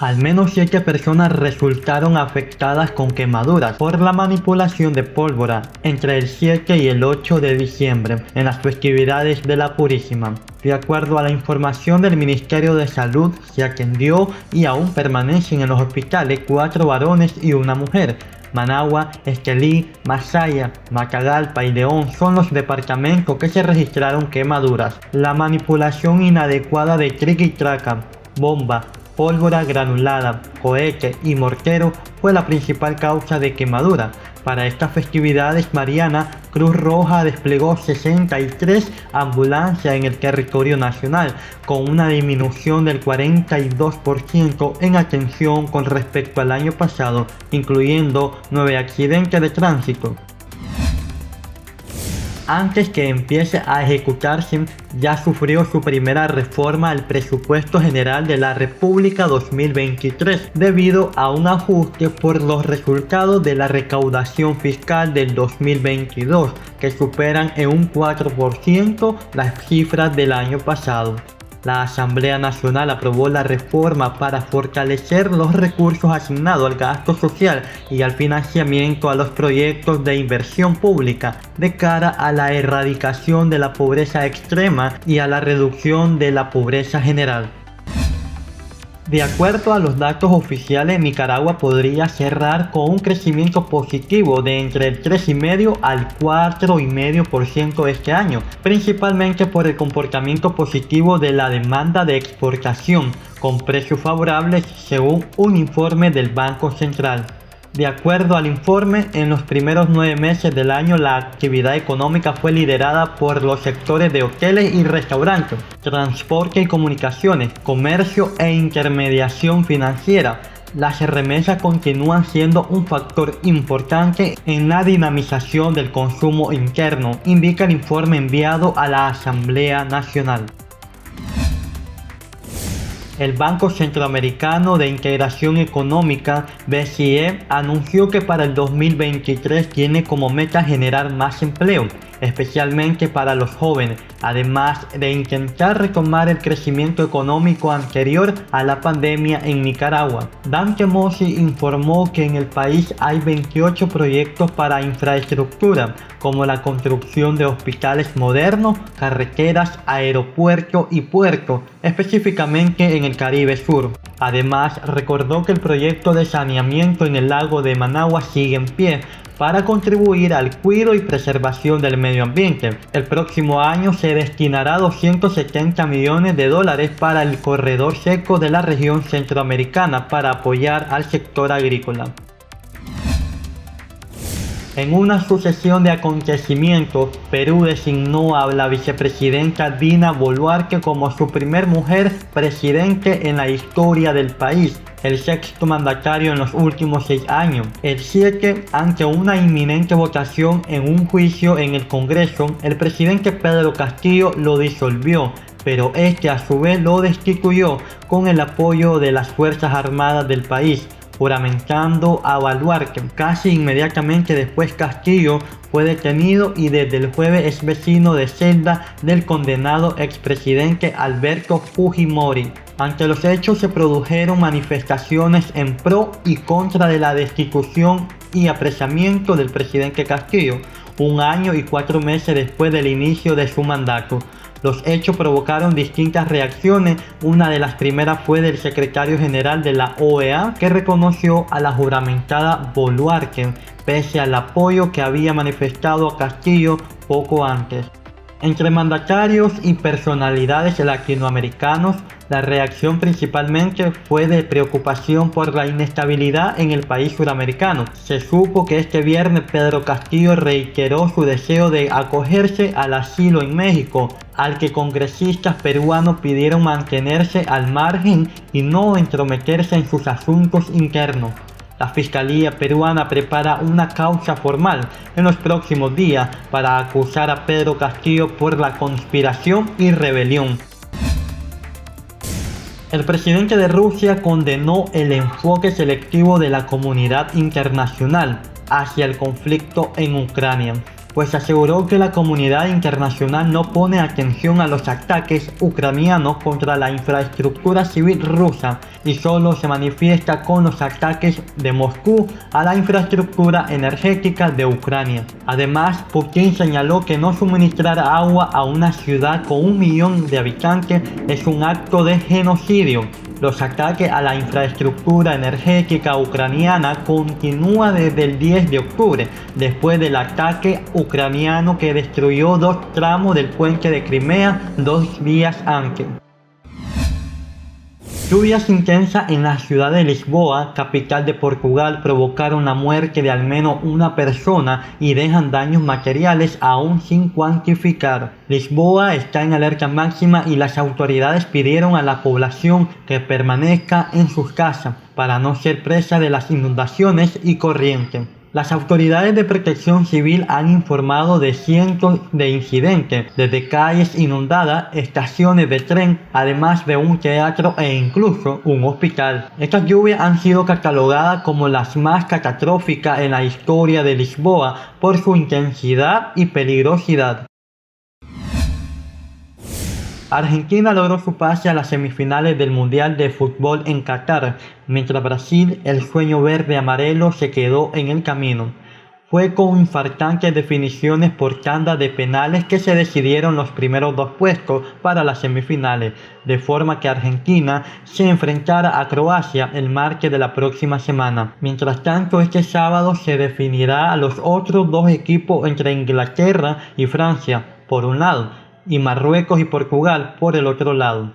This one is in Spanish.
Al menos 7 personas resultaron afectadas con quemaduras por la manipulación de pólvora entre el 7 y el 8 de diciembre en las festividades de la Purísima. De acuerdo a la información del Ministerio de Salud, se atendió y aún permanecen en los hospitales 4 varones y una mujer. Managua, Estelí, Masaya, Matagalpa y León son los departamentos que se registraron quemaduras. La manipulación inadecuada de triqui-traca, bomba, pólvora granulada, cohete y mortero fue la principal causa de quemadura. Para estas festividades marianas, Cruz Roja desplegó 63 ambulancias en el territorio nacional, con una disminución del 42% en atención con respecto al año pasado, incluyendo 9 accidentes de tránsito. Antes que empiece a ejecutarse, ya sufrió su primera reforma al presupuesto general de la República 2023 debido a un ajuste por los resultados de la recaudación fiscal del 2022 que superan en un 4% las cifras del año pasado. La Asamblea Nacional aprobó la reforma para fortalecer los recursos asignados al gasto social y al financiamiento a los proyectos de inversión pública de cara a la erradicación de la pobreza extrema y a la reducción de la pobreza general. De acuerdo a los datos oficiales, Nicaragua podría cerrar con un crecimiento positivo de entre el 3,5 al 4,5% este año, principalmente por el comportamiento positivo de la demanda de exportación, con precios favorables según un informe del Banco Central. De acuerdo al informe, en los primeros 9 meses del año la actividad económica fue liderada por los sectores de hoteles y restaurantes, transporte y comunicaciones, comercio e intermediación financiera. Las remesas continúan siendo un factor importante en la dinamización del consumo interno, indica el informe enviado a la Asamblea Nacional. El Banco Centroamericano de Integración Económica, BCE, anunció que para el 2023 tiene como meta generar más empleo, especialmente para los jóvenes, además de intentar retomar el crecimiento económico anterior a la pandemia en Nicaragua. Dante Mossi informó que en el país hay 28 proyectos para infraestructura, como la construcción de hospitales modernos, carreteras, aeropuertos y puertos, específicamente en el Caribe Sur. Además, recordó que el proyecto de saneamiento en el lago de Managua sigue en pie para contribuir al cuidado y preservación del medio ambiente. El próximo año se destinará $270 millones para el corredor seco de la región centroamericana para apoyar al sector agrícola. En una sucesión de acontecimientos, Perú designó a la vicepresidenta Dina Boluarte como su primer mujer presidente en la historia del país, el sexto mandatario en los últimos 6 años. El 7, ante una inminente votación en un juicio en el Congreso, el presidente Pedro Castillo lo disolvió, pero este a su vez lo destituyó con el apoyo de las Fuerzas Armadas del país, juramentando a Boluarte. Casi inmediatamente después Castillo fue detenido y desde el jueves es vecino de celda del condenado expresidente Alberto Fujimori. Ante los hechos se produjeron manifestaciones en pro y contra de la destitución y apresamiento del presidente Castillo, 1 año y 4 meses después del inicio de su mandato. Los hechos provocaron distintas reacciones. Una de las primeras fue del secretario general de la OEA, que reconoció a la juramentada Boluarte, pese al apoyo que había manifestado a Castillo poco antes. Entre mandatarios y personalidades latinoamericanos, la reacción principalmente fue de preocupación por la inestabilidad en el país suramericano. Se supo que este viernes Pedro Castillo reiteró su deseo de acogerse al asilo en México, al que congresistas peruanos pidieron mantenerse al margen y no entrometerse en sus asuntos internos. La Fiscalía peruana prepara una causa formal en los próximos días para acusar a Pedro Castillo por la conspiración y rebelión. El presidente de Rusia condenó el enfoque selectivo de la comunidad internacional hacia el conflicto en Ucrania. pues aseguró que la comunidad internacional no pone atención a los ataques ucranianos contra la infraestructura civil rusa y solo se manifiesta con los ataques de Moscú a la infraestructura energética de Ucrania. Además, Putin señaló que no suministrar agua a una ciudad con 1 millón de habitantes es un acto de genocidio. Los ataques a la infraestructura energética ucraniana continúan desde el 10 de octubre, después del ataque ucraniano que destruyó 2 tramos del puente de Crimea 2 días antes. Lluvias intensas en la ciudad de Lisboa, capital de Portugal, provocaron la muerte de al menos una persona y dejan daños materiales aún sin cuantificar. Lisboa está en alerta máxima y las autoridades pidieron a la población que permanezca en sus casas para no ser presa de las inundaciones y corrientes. Las autoridades de protección civil han informado de cientos de incidentes, desde calles inundadas, estaciones de tren, además de un teatro e incluso un hospital. Estas lluvias han sido catalogadas como las más catastróficas en la historia de Lisboa por su intensidad y peligrosidad. Argentina logró su pase a las semifinales del Mundial de Fútbol en Qatar, mientras Brasil, el sueño verde amarelo, se quedó en el camino. Fue con infartantes definiciones por tanda de penales que se decidieron los primeros 2 puestos para las semifinales, de forma que Argentina se enfrentará a Croacia el martes de la próxima semana. Mientras tanto, este sábado se definirá a los otros 2 equipos entre Inglaterra y Francia, por un lado, y Marruecos y Portugal por el otro lado.